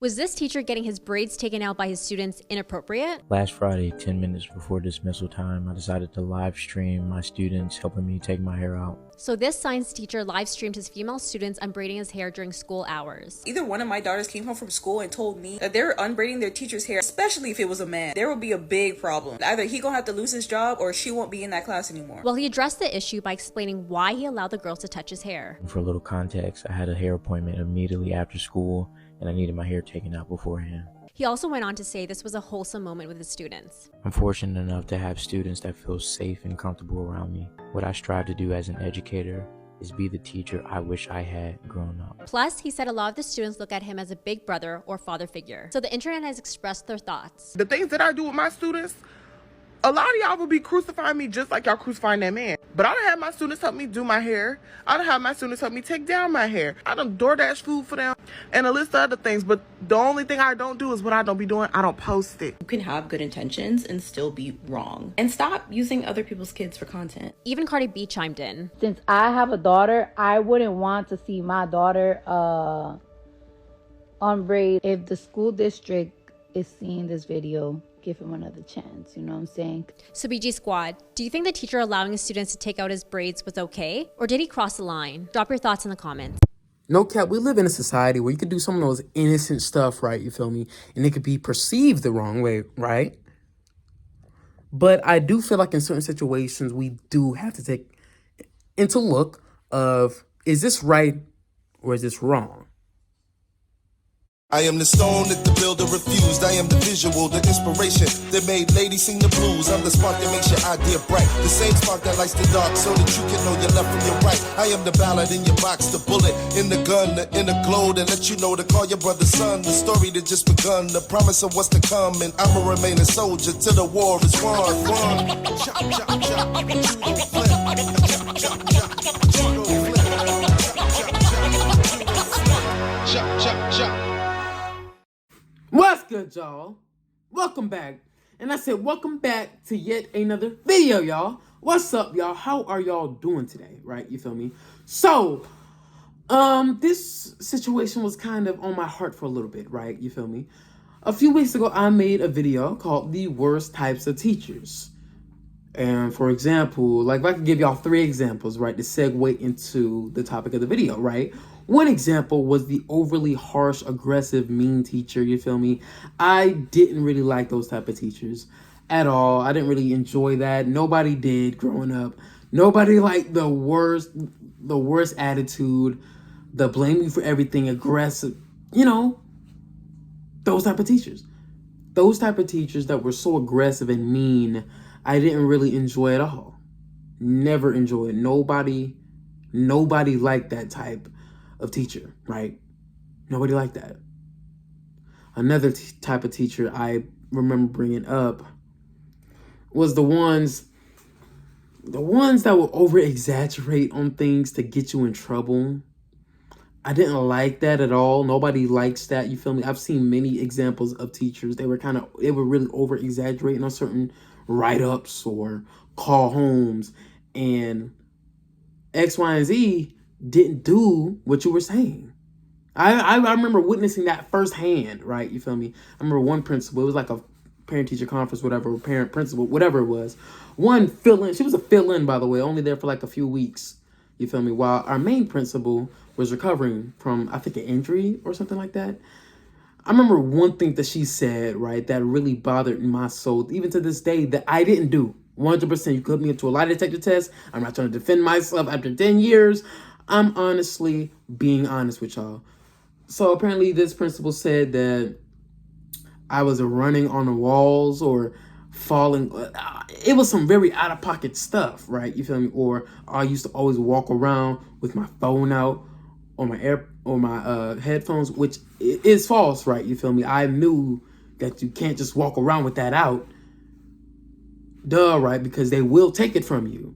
Was this teacher getting his braids taken out by his students inappropriate? Last Friday, 10 minutes before dismissal time, I decided to live stream my students helping me take my hair out. So this science teacher live streamed his female students unbraiding his hair during school hours. Either one of my daughters came home from school and told me that they're unbraiding their teacher's hair, especially if it was a man. There would be a big problem. Either he gonna have to lose his job or she won't be in that class anymore. Well, he addressed the issue by explaining why he allowed the girls to touch his hair. For a little context, I had a hair appointment immediately after school, and I needed my hair taken out beforehand. He also went on to say this was a wholesome moment with his students. I'm fortunate enough to have students that feel safe and comfortable around me. What I strive to do as an educator is be the teacher I wish I had grown up. Plus, he said a lot of the students look at him as a big brother or father figure. So the internet has expressed their thoughts. The things that I do with my students, a lot of y'all will be crucifying me just like y'all crucifying that man. But I done had my students help me do my hair. I done have my students help me take down my hair. I done DoorDash food for them and a list of other things. But the only thing I don't do is what I don't be doing, I don't post it. You can have good intentions and still be wrong. And stop using other people's kids for content. Even Cardi B chimed in. Since I have a daughter, I wouldn't want to see my daughter on braid. If the school district is seeing this video, give him another chance, you know what I'm saying? So BG Squad, do you think the teacher allowing his students to take out his braids was okay? Or did he cross the line? Drop your thoughts in the comments. No cap, we live in a society where you could do some of those innocent stuff, right? You feel me? And it could be perceived the wrong way, right? But I do feel like in certain situations, we do have to take into look of, is this right or is this wrong? I am the stone that the builder refused. I am the visual, the inspiration that made ladies sing the blues. I'm the spark that makes your idea bright. The same spark that lights the dark so that you can know your left from your right. I am the ballad in your box, the bullet in the gun, the inner glow that let you know to call your brother son. The story that just begun, the promise of what's to come. And I'ma remain a soldier till the war is won. Chop, chop, chop, judo flip. Chop, chop, chop, judo flip. Chop, chop, chop. What's good, y'all? Welcome back. And I said welcome back to yet another video, y'all. What's up, y'all? How are y'all doing today, right? You feel me? So, this situation was kind of on my heart for a little bit, right? You feel me? A few weeks ago, I made a video called The Worst Types of Teachers. And for example, like if I could give y'all 3 examples, right, to segue into the topic of the video, right? One example was the overly harsh, aggressive, mean teacher, you feel me? I didn't really like those type of teachers at all. I didn't really enjoy that. Nobody did growing up. Nobody liked the worst attitude, the blame you for everything, aggressive, you know, those type of teachers. Those type of teachers that were so aggressive and mean, I didn't really enjoy at all. Never enjoyed. Nobody liked that type of teacher, right? Nobody liked that. Another type of teacher I remember bringing up was the ones that would over-exaggerate on things to get you in trouble. I didn't like that at all. Nobody likes that, you feel me? I've seen many examples of teachers. They were really over-exaggerating on certain write-ups or call homes, and X, Y, and Z didn't do what you were saying. I remember witnessing that firsthand, right? You feel me? I remember one principal, it was like a parent-teacher conference, whatever, parent-principal, whatever it was. One fill-in, she was a fill-in, by the way, only there for like a few weeks, you feel me? While our main principal was recovering from, I think, an injury or something like that. I remember one thing that she said, right, that really bothered my soul, even to this day, that I didn't do. 100%. You put me into a lie detector test. I'm not trying to defend myself after 10 years. I'm honestly being honest with y'all. So apparently this principal said that I was running on the walls or falling. It was some very out-of-pocket stuff, right? You feel me? Or I used to always walk around with my phone out or my headphones, which is false, right? You feel me? I knew that you can't just walk around with that out. Duh, right? Because they will take it from you.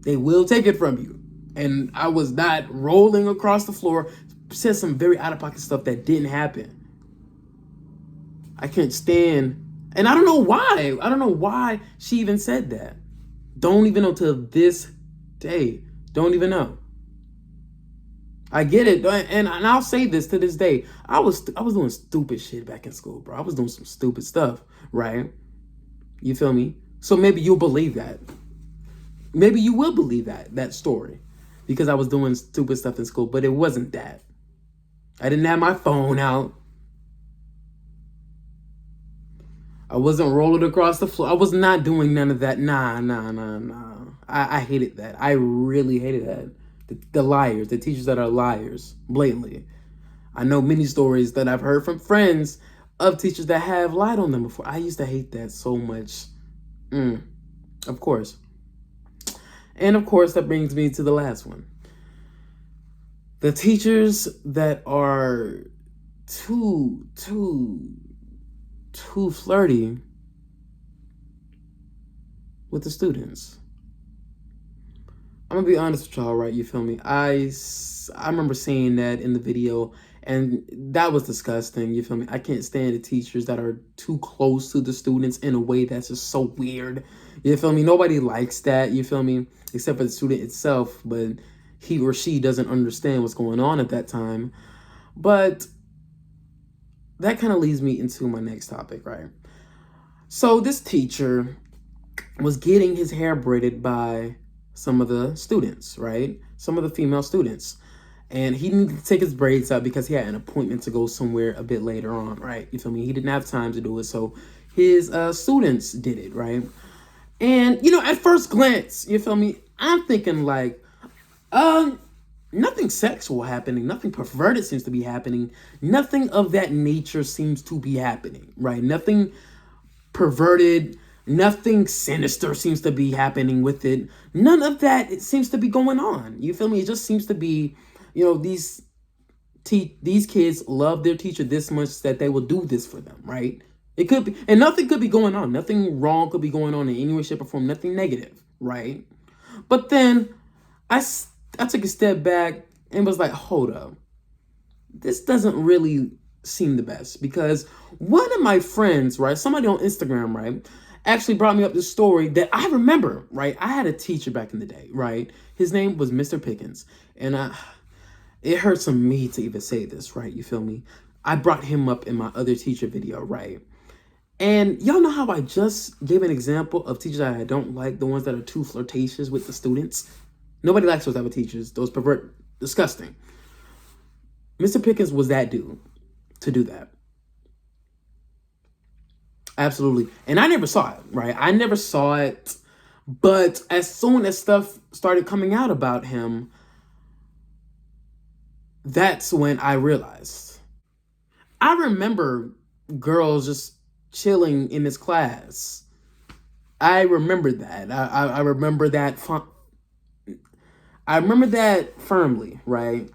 They will take it from you. And I was not rolling across the floor. Said some very out-of-pocket stuff that didn't happen. I can't stand. And I don't know why. I don't know why she even said that. Don't even know till this day. Don't even know. I get it, and I'll say this to this day. I was doing stupid shit back in school, bro. I was doing some stupid stuff, right? You feel me? So maybe you'll believe that. Maybe you will believe that story, because I was doing stupid stuff in school, but it wasn't that. I didn't have my phone out. I wasn't rolling across the floor. I was not doing none of that. Nah. I hated that. I really hated that. The liars, the teachers that are liars, blatantly. I know many stories that I've heard from friends of teachers that have lied on them before. I used to hate that so much. Of course. And of course, that brings me to the last one. The teachers that are too flirty with the students. I'm gonna be honest with y'all, right? You feel me? I remember seeing that in the video, and that was disgusting. You feel me? I can't stand the teachers that are too close to the students in a way that's just so weird. You feel me? Nobody likes that. You feel me? Except for the student itself, but he or she doesn't understand what's going on at that time. But that kind of leads me into my next topic, right? So this teacher was getting his hair braided by some of the students, right? Some of the female students. And he needed to take his braids out because he had an appointment to go somewhere a bit later on, right? You feel me? He didn't have time to do it, so his students did it, right? And, you know, at first glance, you feel me? I'm thinking like, nothing sexual happening, nothing perverted seems to be happening, nothing of that nature seems to be happening, right? Nothing perverted, nothing sinister seems to be happening with it. None of that, it seems to be going on. You feel me? It just seems to be, you know, these kids love their teacher this much that they will do this for them, right? It could be, and nothing could be going on. Nothing wrong could be going on in any way, shape, or form. Nothing negative, right? But then I took a step back and was like, hold up. This doesn't really seem the best, because one of my friends, right, somebody on Instagram, right, actually brought me up this story that I remember, right? I had a teacher back in the day, right? His name was Mr. Pickens. And it hurts on me to even say this, right? You feel me? I brought him up in my other teacher video, right? And y'all know how I just gave an example of teachers that I don't like, the ones that are too flirtatious with the students. Nobody likes those type of teachers. Those pervert, disgusting. Mr. Pickens was that dude to do that. Absolutely. And I never saw it, right? I never saw it. But as soon as stuff started coming out about him, that's when I realized. I remember girls just chilling in his class. I remember that. I remember that. I remember that firmly, right?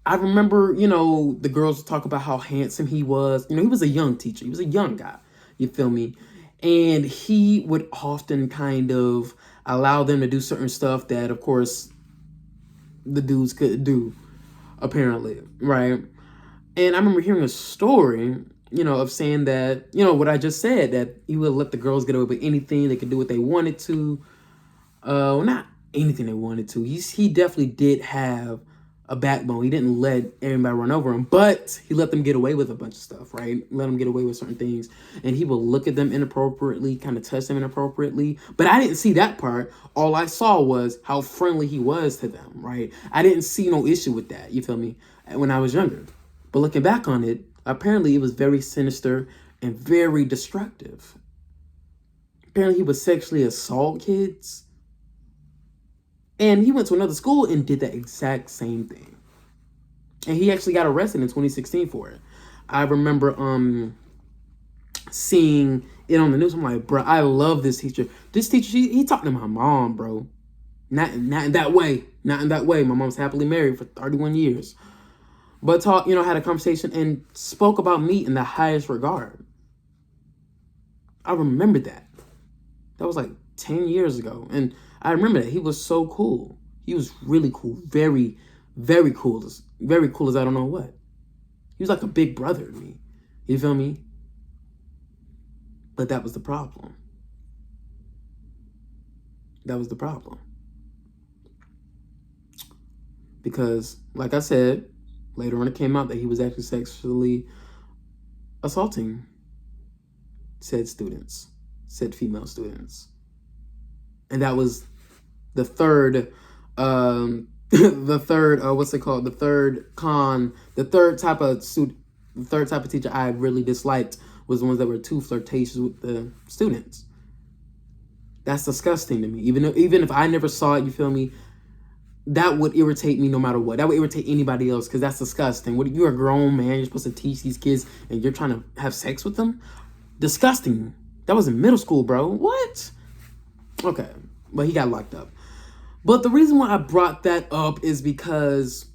I remember, you know, the girls talk about how handsome he was. You know, he was a young teacher. He was a young guy. You feel me? And he would often kind of allow them to do certain stuff that, of course, the dudes couldn't do, apparently, right? And I remember hearing a story, you know, of saying that, you know, what I just said, that he would let the girls get away with anything. They could do what they wanted to. Well, not anything they wanted to. He definitely did have a backbone. He didn't let everybody run over him, but he let them get away with a bunch of stuff, right? Let them get away with certain things. And he will look at them inappropriately, kind of touch them inappropriately. But I didn't see that part. All I saw was how friendly he was to them, right? I didn't see no issue with that, you feel me, when I was younger. But looking back on it, apparently it was very sinister and very destructive. Apparently he would sexually assault kids. And he went to another school and did the exact same thing. And he actually got arrested in 2016 for it. I remember seeing it on the news. I'm like, bro, I love this teacher. This teacher, he talked to my mom, bro. Not in that way. Not in that way. My mom's happily married for 31 years. But talk, you know, had a conversation and spoke about me in the highest regard. I remember that. That was like 10 years ago. And I remember that. He was so cool. He was really cool. Very, very cool. Very cool as I don't know what. He was like a big brother to me. You feel me? But that was the problem. That was the problem. because, like I said, later on it came out that he was actually sexually assaulting said female students. And that was the third the third type of teacher I really disliked was the ones that were too flirtatious with the students. That's disgusting to me. Even if I never saw it, you feel me, that would irritate me no matter what. That would irritate anybody else, because that's disgusting. You're a grown man, you're supposed to teach these kids, and you're trying to have sex with them? Disgusting. That was in middle school, bro. What? Okay, but he got locked up. But the reason why I brought that up is because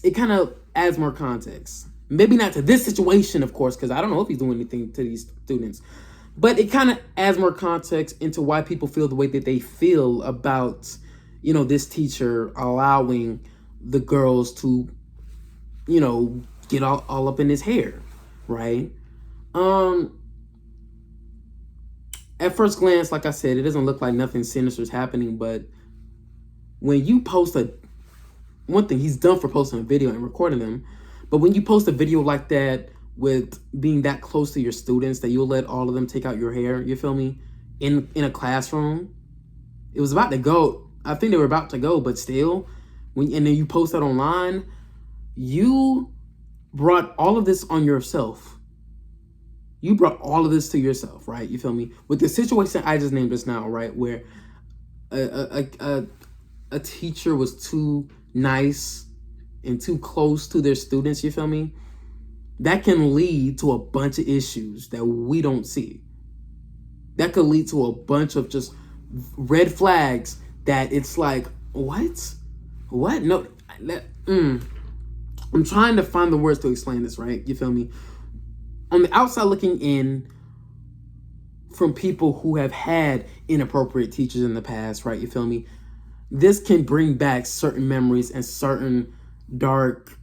it kind of adds more context. Maybe not to this situation, of course, because I don't know if he's doing anything to these students. But it kind of adds more context into why people feel the way that they feel about, you know, this teacher allowing the girls to, you know, get all up in his hair, right? At first glance, like I said, it doesn't look like nothing sinister is happening, but when you post one thing, he's done for posting a video and recording them, but when you post a video like that with being that close to your students that you'll let all of them take out your hair, you feel me, in a classroom, it was about to go. I think they were about to go, but still, and then you post that online, you brought all of this on yourself. You brought all of this to yourself, right? You feel me? With the situation I just named just now, right, where a teacher was too nice and too close to their students, you feel me? That can lead to a bunch of issues that we don't see. That could lead to a bunch of just red flags that it's like, what? What? No. I'm trying to find the words to explain this, right? You feel me? On the outside looking in, from people who have had inappropriate teachers in the past, right? You feel me? This can bring back certain memories and certain dark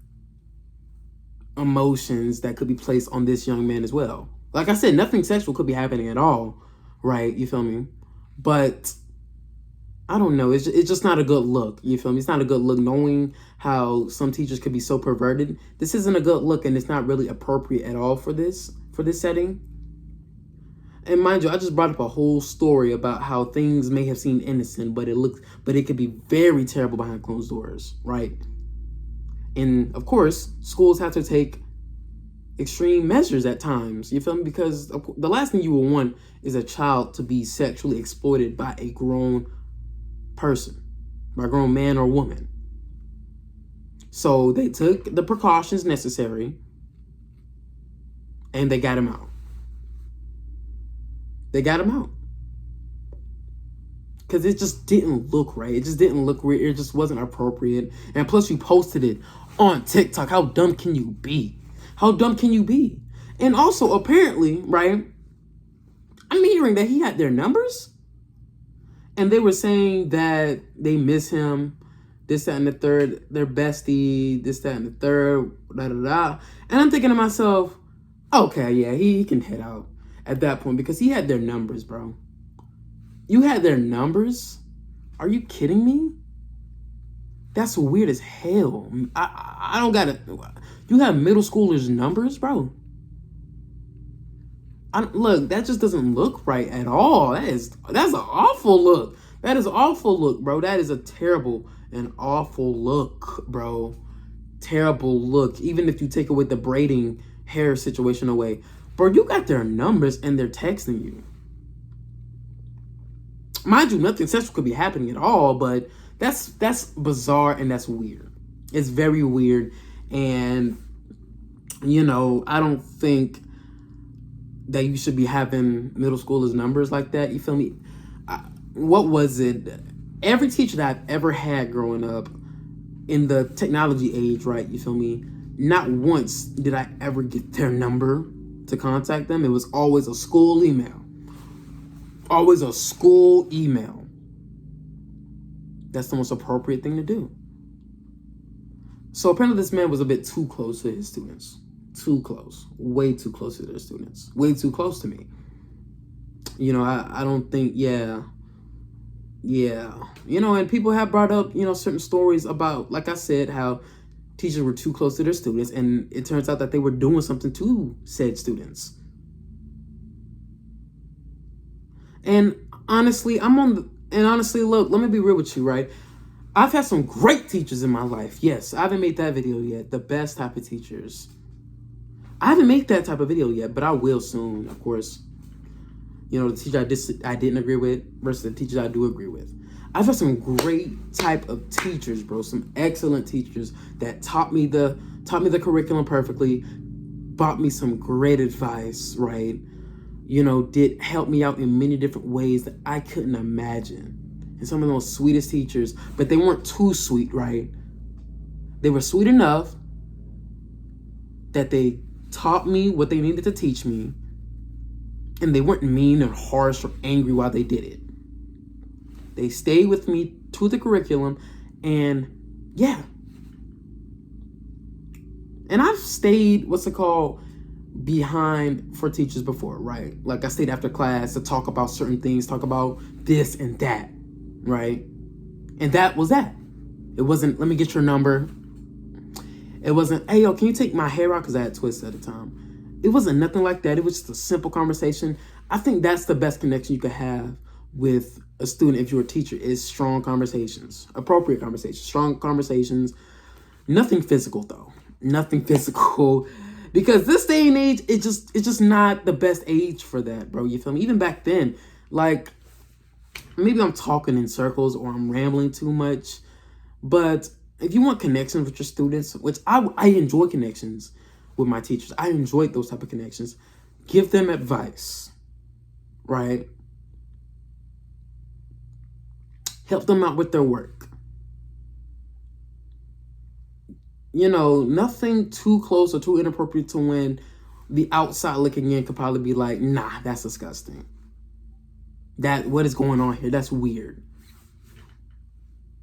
emotions that could be placed on this young man as well. Like I said, nothing sexual could be happening at all, right? You feel me? But I don't know. It's just not a good look. You feel me? It's not a good look knowing how some teachers could be so perverted. This isn't a good look, and it's not really appropriate at all for this setting. And mind you, I just brought up a whole story about how things may have seemed innocent, but it could be very terrible behind closed doors, right? And of course, schools have to take extreme measures at times, you feel me? Because the last thing you will want is a child to be sexually exploited by a grown person, by a grown man or woman. So they took the precautions necessary and they got him out. They got him out. Because it just didn't look right. It just didn't look weird. It just wasn't appropriate. And plus you posted it on TikTok. How dumb can you be? How dumb can you be? And also, apparently, right, I'm hearing that he had their numbers. And they were saying that they miss him, this, that, and the third, their bestie, this, that, and the third, da-da-da. And I'm thinking to myself, okay, yeah, he can head out at that point because he had their numbers, bro. You had their numbers? Are you kidding me? That's weird as hell. I don't got it. You have middle schoolers' numbers, bro? Look, that just doesn't look right at all. That's an awful look. That is an awful look, bro. That is a terrible and awful look, bro. Terrible look. Even if you take away the braiding hair situation away. Bro, you got their numbers and they're texting you. Mind you, nothing sexual could be happening at all, but that's bizarre and that's weird. It's very weird. And, you know, I don't think that you should be having middle schoolers' numbers like that. You feel me? What was it? Every teacher that I've ever had growing up in the technology age, right? You feel me? Not once did I ever get their number to contact them. It was always a school email. Always a school email. That's the most appropriate thing to do. So apparently this man was a bit too close to his students. Too close. Way too close to their students. Way too close to me. You know, I don't think, yeah. Yeah. And people have brought up, certain stories about, like I said, how teachers were too close to their students, and it turns out that they were doing something to said students. And honestly, look, let me be real with you, right? I've had some great teachers in my life. Yes, I haven't made that video yet. The best type of teachers. I haven't made that type of video yet, but I will soon, of course. The teacher I didn't agree with versus the teachers I do agree with. I've had some great type of teachers, bro. Some excellent teachers that taught me the curriculum perfectly, brought me some great advice, right? Did help me out in many different ways that I couldn't imagine. And some of the most sweetest teachers, but they weren't too sweet, right? They were sweet enough that they taught me what they needed to teach me, and they weren't mean or harsh or angry while they did it. They stayed with me to the curriculum, and yeah. And I've stayed, behind for teachers before, right? Like I stayed after class to talk about certain things, talk about this and that, right? And that was that. It wasn't, let me get your number. It wasn't, hey, yo, can you take my hair out? Because I had twists at the time. It wasn't nothing like that. It was just a simple conversation. I think that's the best connection you could have with a student if you're a teacher, is strong conversations, appropriate conversations, strong conversations. Nothing physical, though. Nothing physical. Because this day and age, it's just not the best age for that, bro. You feel me? Even back then, like, maybe I'm talking in circles or I'm rambling too much. But if you want connections with your students, which I enjoy connections with my teachers. I enjoyed those type of connections. Give them advice, right? Help them out with their work. Nothing too close or too inappropriate to when the outside looking in could probably be like, nah, that's disgusting. What is going on here? That's weird.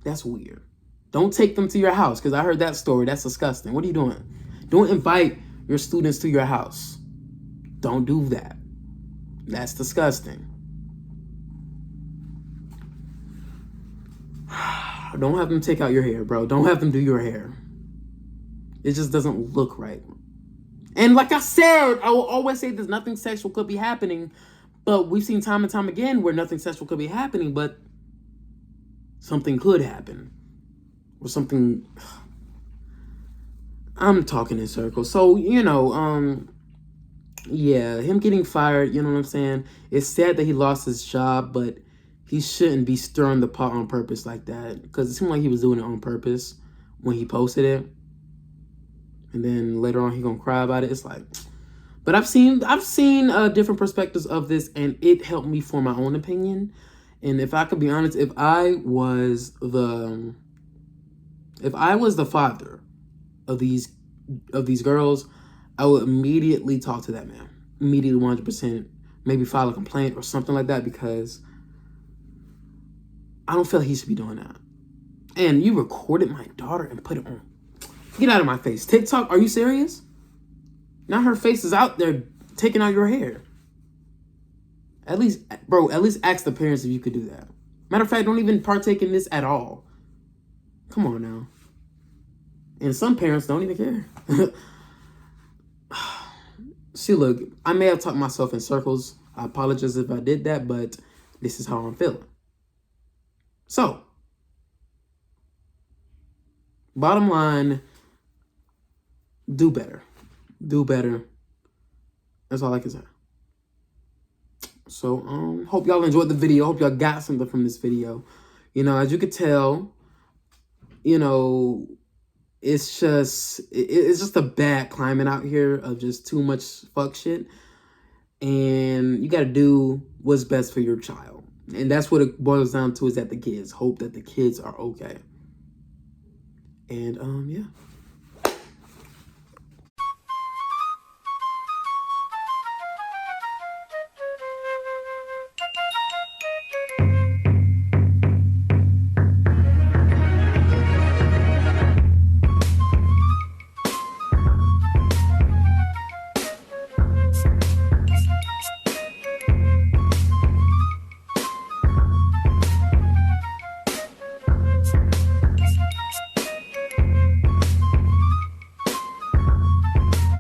That's weird. Don't take them to your house, because I heard that story. That's disgusting. What are you doing? Don't invite your students to your house. Don't do that. That's disgusting. Don't have them take out your hair, bro. Don't have them do your hair. It just doesn't look right. And like I said, I will always say this, nothing sexual could be happening, but we've seen time and time again where nothing sexual could be happening, but something could happen. Or something, I'm talking in circles. So, yeah, him getting fired, you know what I'm saying? It's sad that he lost his job, but he shouldn't be stirring the pot on purpose like that, because it seemed like he was doing it on purpose when he posted it. And then later on, he gonna cry about it. It's like, but I've seen different perspectives of this, and it helped me form my own opinion. And if I could be honest, if I was the father of these girls, I would immediately talk to that man, immediately, 100%, maybe file a complaint or something like that, because I don't feel he should be doing that. And you recorded my daughter and put it on. Get out of my face. TikTok, are you serious? Now her face is out there taking out your hair. At least ask the parents if you could do that. Matter of fact, don't even partake in this at all. Come on now. And some parents don't even care. See, look, I may have talked myself in circles. I apologize if I did that, but this is how I'm feeling. So, bottom line, do better. Do better. That's all I can say. So, hope y'all enjoyed the video. Hope y'all got something from this video. As you could tell, it's just a bad climate out here of just too much fuck shit. And you got to do what's best for your child. And that's what it boils down to, is that the kids. Hope that the kids are okay. And, yeah.